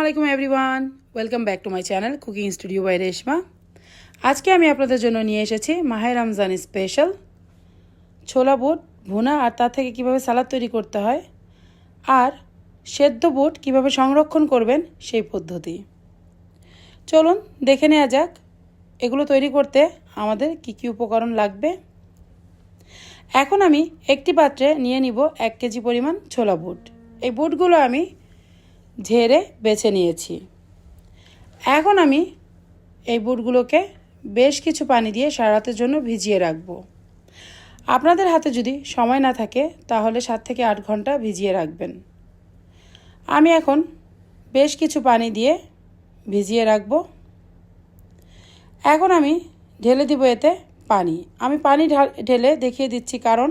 আসসালামু আলাইকুম everyone, welcome back to my channel cooking studio by Reshma. আজকে আমি আপনাদের জন্য নিয়ে এসেছি মাহে রমজান স্পেশাল ছোলা বুট ভুনা, আর তা থেকে কিভাবে সালাদ তৈরি করতে হয় আর সেদ্ধ বুট কিভাবে সংরক্ষণ করবেন সেই পদ্ধতি। চলুন দেখে নেওয়া যাক এগুলো তৈরি করতে আমাদের কি কি উপকরণ লাগবে। এখন আমি একটি পাত্রে নিয়ে নিব 1 কেজি পরিমাণ ছোলা বুট। এই বুটগুলো আমি ঝেড়ে বেছে নিয়েছি। এখন আমি এই বুটগুলোকে বেশ কিছু পানি দিয়ে সারা রাতের জন্য ভিজিয়ে রাখব। আপনাদের হাতে যদি সময় না থাকে তাহলে 7 থেকে 8 ঘন্টা ভিজিয়ে রাখবেন। আমি এখন বেশ কিছু পানি দিয়ে ভিজিয়ে রাখব। এখন আমি ঢেলে দিব এতে পানি। আমি পানি ঢেলে দেখিয়ে দিচ্ছি, কারণ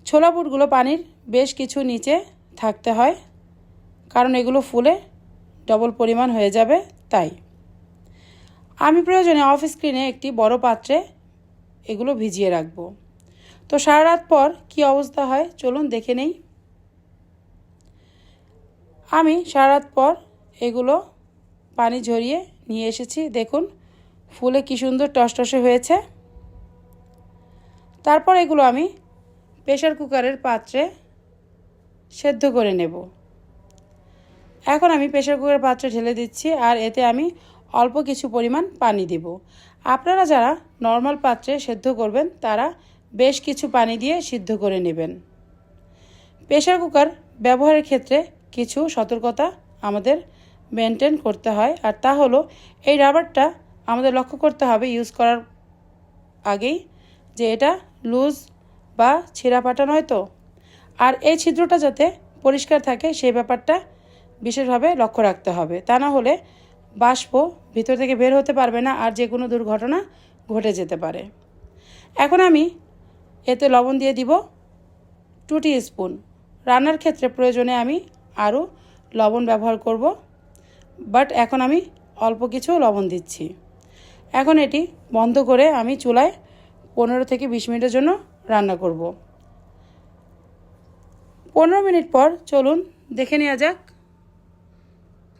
ছোলা বুটগুলো পানির বেশ কিছু নিচে থাকতে হয়, কারণ এগুলো ফুলে ডবল পরিমাণ হয়ে যাবে। তাই আমি প্রয়োজনে অফ স্ক্রিনে একটি বড় পাত্রে এগুলো ভিজিয়ে রাখব। তো সারা রাত পর কি অবস্থা হয় চলুন দেখে নেই। আমি সারা রাত পর এগুলো পানি ঝরিয়ে নিয়ে এসেছি। দেখুন ফুলে কি সুন্দর টসটসে হয়েছে। তারপর এগুলো আমি প্রেসার কুকারের পাত্রে সেদ্ধ করে নেব। এখন আমি প্রেসার কুকারের পাত্রে ঢেলে দিচ্ছি, আর এতে আমি অল্প কিছু পরিমাণ পানি দেব। আপনারা যারা নর্মাল পাত্রে সেদ্ধ করবেন তারা বেশ কিছু পানি দিয়ে সিদ্ধ করে নেবেন। প্রেসার কুকার ব্যবহারের ক্ষেত্রে কিছু সতর্কতা আমাদের মেনটেন করতে হয়, আর তা হলো এই রাবারটা আমাদের লক্ষ্য করতে হবে ইউজ করার আগেই যে এটা লুজ বা ছিঁড়া ফাটা নয় তো, আর এই ছিদ্রটা যাতে পরিষ্কার থাকে সেই ব্যাপারটা বিশেষভাবে লক্ষ্য রাখতে হবে। তা না হলে বাষ্প ভিতর থেকে বের হতে পারবে না, আর যে কোনো দুর্ঘটনা ঘটে যেতে পারে। এখন আমি এতে লবণ দিয়ে দিব 2 টিস্পুন। রান্নার ক্ষেত্রে প্রয়োজনে আমি আরও লবণ ব্যবহার করব, বাট এখন আমি অল্প কিছু লবণ দিচ্ছি। এখন এটি বন্ধ করে আমি চুলায় 15 থেকে 20 মিনিটের জন্য রান্না করব। 15 মিনিট পর চলুন দেখে নেওয়া যাক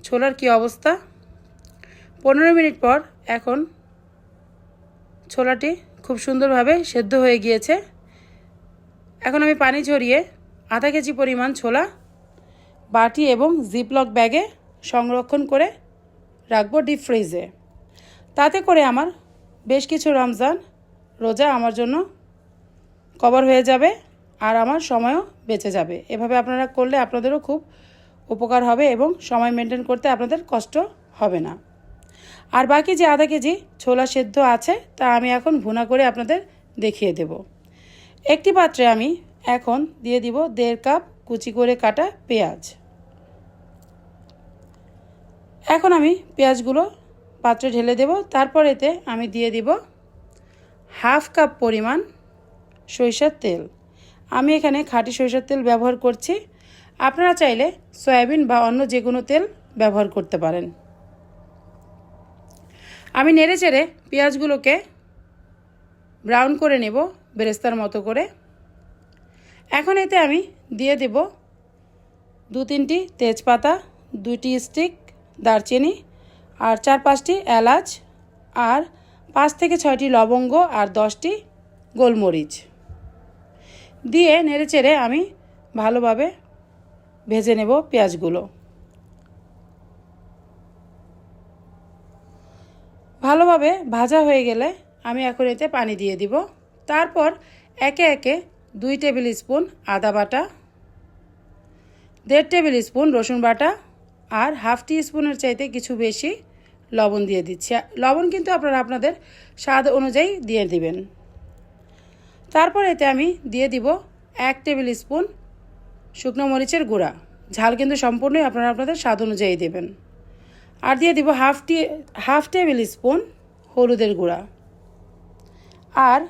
ছোলার কি অবস্থা। 15 মিনিট পর এখন ছোলাটি খুব সুন্দরভাবে সেদ্ধ হয়ে গিয়েছে। এখন আমি পানি ঝরিয়ে আধা কেজি পরিমাণ ছোলা বাটি এবং জিপলক ব্যাগে সংরক্ষণ করে রাখবো ডিপ ফ্রিজে। তাতে করে আমার বেশ কিছু রমজান রোজা আমার জন্য কভার হয়ে যাবে, আর আমার সময়ও বেঁচে যাবে। এভাবে আপনারা করলে আপনাদেরও খুব উপকার হবে এবং সময় মেনটেন করতে আপনাদের কষ্ট হবে না। আর বাকি যে আধা কেজি ছোলা সেদ্ধ আছে তা আমি এখন ভুনা করে আপনাদের দেখিয়ে দেব। একটি পাত্রে আমি এখন দিয়ে দিব 1.5 কাপ কুচি করে কাটা পেঁয়াজ। এখন আমি পেঁয়াজগুলো পাত্রে ঢেলে দেব। তারপর এতে আমি দিয়ে দিব 1/2 কাপ পরিমাণ সরিষার তেল। আমি এখানে খাঁটি সরিষার তেল ব্যবহার করছি। আপনারা চাইলে সয়াবিন বা অন্য যে কোনো তেল ব্যবহার করতে পারেন। আমি নেড়ে চেড়ে পেঁয়াজগুলোকে ব্রাউন করে নেব বেরেস্তার মতো করে। এখন এতে আমি দিয়ে দেব 2-3টি তেজপাতা, 2টি স্টিক দারচিনি, আর 4-5টি এলাচ, আর 5 থেকে 6টি লবঙ্গ, আর 10টি গোলমরিচ দিয়ে নেড়ে চেড়ে আমি ভালোভাবে ভেজে নেব পেঁয়াজগুলো। ভালোভাবে ভাজা হয়ে গেলে আমি এখন এতে পানি দিয়ে দিব। তারপর একে একে 2 টেবিল স্পুন আদা বাটা, 1.5 টেবিল স্পুন রসুন বাটা, আর 1/2 টিস্পুনের চাইতে কিছু বেশি লবণ দিয়ে দিচ্ছি। লবণ কিন্তু আপনারা আপনাদের স্বাদ অনুযায়ী দিয়ে দিবেন। তারপর এতে আমি দিয়ে দিব 1 টেবিল স্পুন শুকনো মরিচের গুঁড়া। ঝাল কিন্তু সম্পূর্ণই আপনারা আপনাদের স্বাদ অনুযায়ী দেবেন। আর দিয়ে দিব 1/2 টেবিল স্পুন হলুদের গুঁড়া, আর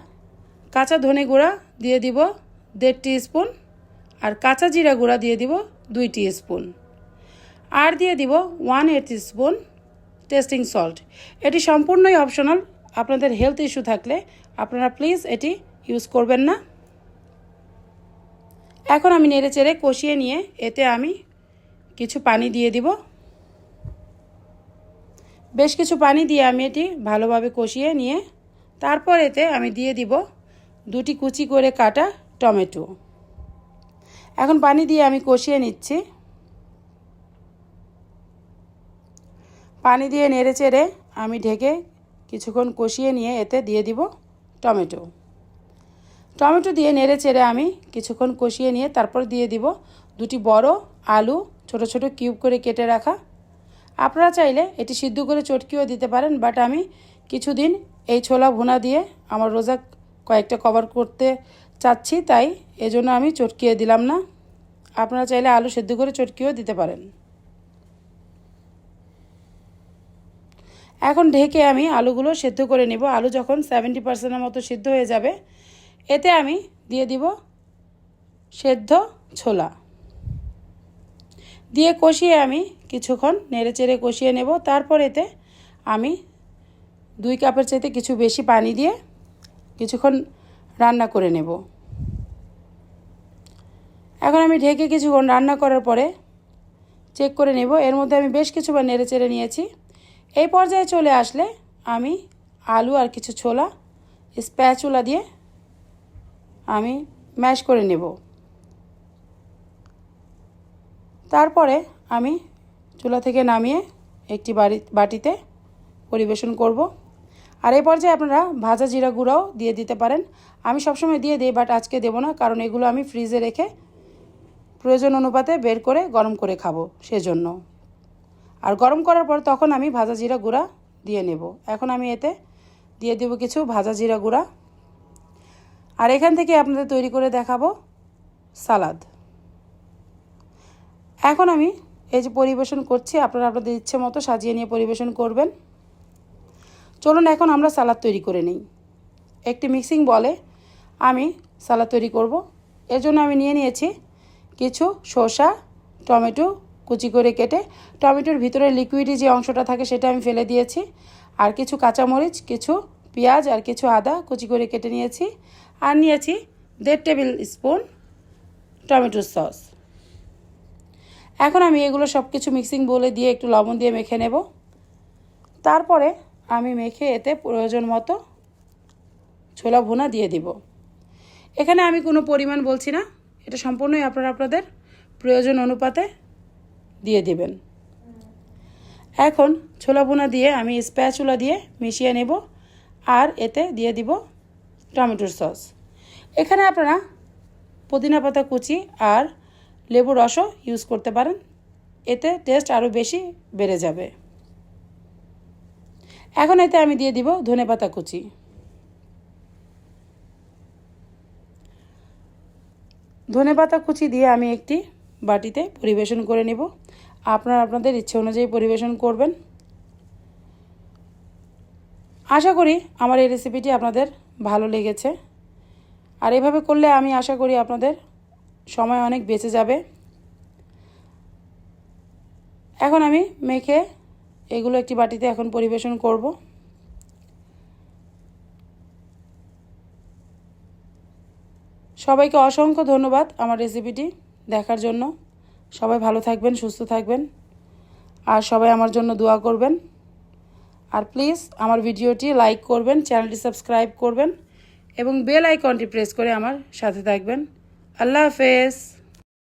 কাঁচা ধনে গুঁড়া দিয়ে দিব 1.5 টিস্পুন, আর কাঁচা জিরা গুঁড়া দিয়ে দিব 2 টিস্পুন, আর দিয়ে দিব 1/8 স্পুন টেস্টিং সল্ট। এটি সম্পূর্ণই অপশনাল। আপনাদের হেলথ ইস্যু থাকলে আপনারা প্লিজ এটি ইউজ করবেন না। এখন আমি নেড়ে চেড়ে কষিয়ে নিয়ে এতে আমি কিছু পানি দিয়ে দিব। বেশ কিছু পানি দিয়ে আমি এটি ভালোভাবে কষিয়ে নিয়ে তারপর এতে আমি দিয়ে দিব 2টি কুচি করে কাটা টমেটো। এখন পানি দিয়ে আমি কষিয়ে নিচ্ছি। পানি দিয়ে নেড়েচেড়ে আমি ঢেকে কিছুক্ষণ কষিয়ে নিয়ে এতে দিয়ে দিব টমেটো। টমেটো দিয়ে নেড়েচেড়ে আমি কিছুক্ষণ কষিয়ে নিয়ে তারপর দিয়ে দিব 2টি বড় আলু ছোট ছোট কিউব করে কেটে রাখা। আপনারা চাইলে এটি সিদ্ধ করে চটকিও দিতে পারেন, বাট আমি কিছুদিন এই ছোলা ভুনা দিয়ে আমার রোজা কয়েকটা কভার করতে চাচ্ছি, তাই এজন্য আমি চটকিয়ে দিলাম না। আপনারা চাইলে আলু সিদ্ধ করে চটকিও দিতে পারেন। এখন ঢেকে আমি আলুগুলো সিদ্ধ করে নেব। আলু যখন 70%-এর মতো সিদ্ধ হয়ে যাবে এতে আমি দিয়ে দিব সেদ্ধ ছোলা দিয়ে কষিয়ে আমি কিছুক্ষণ নেড়েচেড়ে কষিয়ে নেব। তারপর এতে আমি 2 কাপের চাইতে কিছু বেশি পানি দিয়ে কিছুক্ষণ রান্না করে নেব। এখন আমি ঢেকে কিছুক্ষণ রান্না করার পরে চেক করে নেব। এর মধ্যে আমি বেশ কিছুবার নেড়েচেড়ে নিয়েছি। এই পর্যায়ে চলে আসলে আমি আলু আর কিছু ছোলা স্প্যাচুলা দিয়ে আমি ম্যাশ করে নেব। তারপরে আমি চুলা থেকে নামিয়ে একটি বাটিতে পরিবেশন করব। আর এই পর্যায়ে আপনারা ভাজা জিরা গুঁড়াও দিয়ে দিতে পারেন। আমি সবসময় দিয়ে দিই, বাট আজকে দেব না, কারণ এগুলো আমি ফ্রিজে রেখে প্রয়োজন অনুপাতে বের করে গরম করে খাবো সেজন্য। আর গরম করার পর তখন আমি ভাজা জিরা গুঁড়া দিয়ে নেব। এখন আমি এতে দিয়ে দেব কিছু ভাজা জিরা গুঁড়া। আর এখান থেকে আপনাদের তৈরি করে দেখাবো সালাদ। এখন আমি এই যে পরিবেশন করছি, আপনারা আপনাদের ইচ্ছে মতো সাজিয়ে নিয়ে পরিবেশন করবেন। চলুন এখন আমরা সালাদ তৈরি করে নিই। একটি মিক্সিং বলে আমি সালাদ তৈরি করব। এর জন্য আমি নিয়ে নিয়েছি কিছু শসা, টমেটো কুচি করে কেটে, টমেটোর ভিতরে লিকুইডি যে অংশটা থাকে সেটা আমি ফেলে দিয়েছি, আর কিছু কাঁচামরিচ, কিছু পেঁয়াজ আর কিছু আদা কুচি করে কেটে নিয়েছি, আর নিয়েছি 1.5 টেবিল স্পুন টমেটো সস। এখন আমি এগুলো সব কিছু মিক্সিং বোলে দিয়ে একটু লবণ দিয়ে মেখে নেব। তারপরে আমি মেখে এতে প্রয়োজন মতো ছোলা ভুনা দিয়ে দিব। এখানে আমি কোনো পরিমাণ বলছি না, এটা সম্পূর্ণই আপনারা আপনাদের প্রয়োজন অনুপাতে দিয়ে দিবেন। এখন ছোলা ভুনা দিয়ে আমি স্প্যাচুলা দিয়ে মিশিয়ে নেব, আর এতে দিয়ে দিব টমেটোর সস। এখানে আপনারা পুদিনা পাতা কুচি আর লেবু রসও ইউজ করতে পারেন, এতে টেস্ট আরও বেশি বেড়ে যাবে। এখন এতে আমি দিয়ে দিব ধনেপাতা কুচি। ধনেপাতা কুচি দিয়ে আমি একটি বাটিতে পরিবেশন করে নেব। আপনারা আপনাদের ইচ্ছে অনুযায়ী পরিবেশন করবেন। আশা করি আমার এই রেসিপিটি আপনাদের ভালো লেগেছে, আর এভাবে করলে আমি আশা করি আপনাদের সময় অনেক বেঁচে যাবে। এখন আমি মেখে এগুলো একটি বাটিতে এখন পরিবেশন করব। সবাইকে অসংখ্য ধন্যবাদ আমার রেসিপিটি দেখার জন্য। সবাই ভালো থাকবেন, সুস্থ থাকবেন, আর সবাই আমার জন্য দোয়া করবেন। আর প্লিজ আমার ভিডিওটি লাইক করবেন, চ্যানেলটি সাবস্ক্রাইব করবেন এবং বেল আইকনটি প্রেস করে আমার সাথে থাকবেন। আল্লাহ হাফেজ।